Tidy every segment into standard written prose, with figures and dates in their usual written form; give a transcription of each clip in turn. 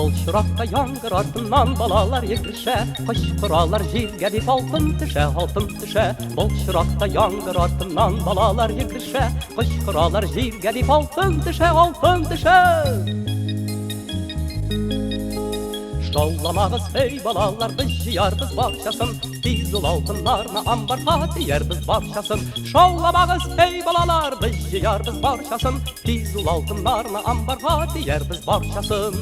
Былчыракта яңгыр артыннан балалар егеше, кычкыралар җиргә дип алтын төшә, алтын төшә. Былчыракта яңгыр артыннан балалар егеше, кычкыралар җиргә дип алтын төшә, алтын төшә. Шауламагыз, эй балалар, без җыярбыз бакчасын, тиз ул алтыннарны амбарга тиярбыз бакчасын. Шауламагыз, эй балалар, без җыярбыз бакчасын, тиз ул алтыннарны амбарга тиярбыз бакчасын.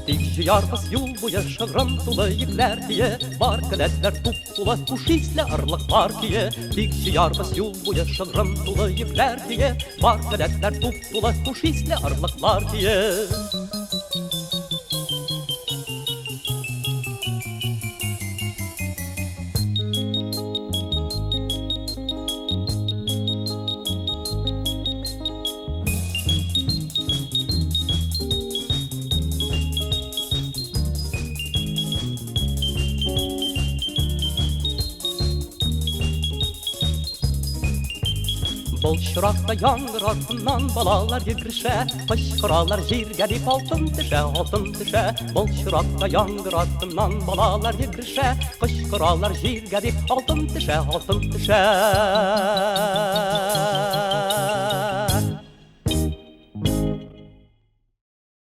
Тик җыярбыз юл буе шыгрым тулы йөкләр тие, бар келәтләр туп-тулы хуш исле ырлыклар кие. Тик җыярбыз юл буе шыгрым тулы йөкләр тие, бар келәтләр туп-тулы хуш исле ырлыклар кие. Былчыракта яңгыр артыннан балалар йөгрешә, кычкыралар җиргә дип алтын төшә, алтын төшә. Былчыракта яңгыр артыннан балалар йөгрешә, кычкыралар җиргә дип алтын төшә, алтын төшә.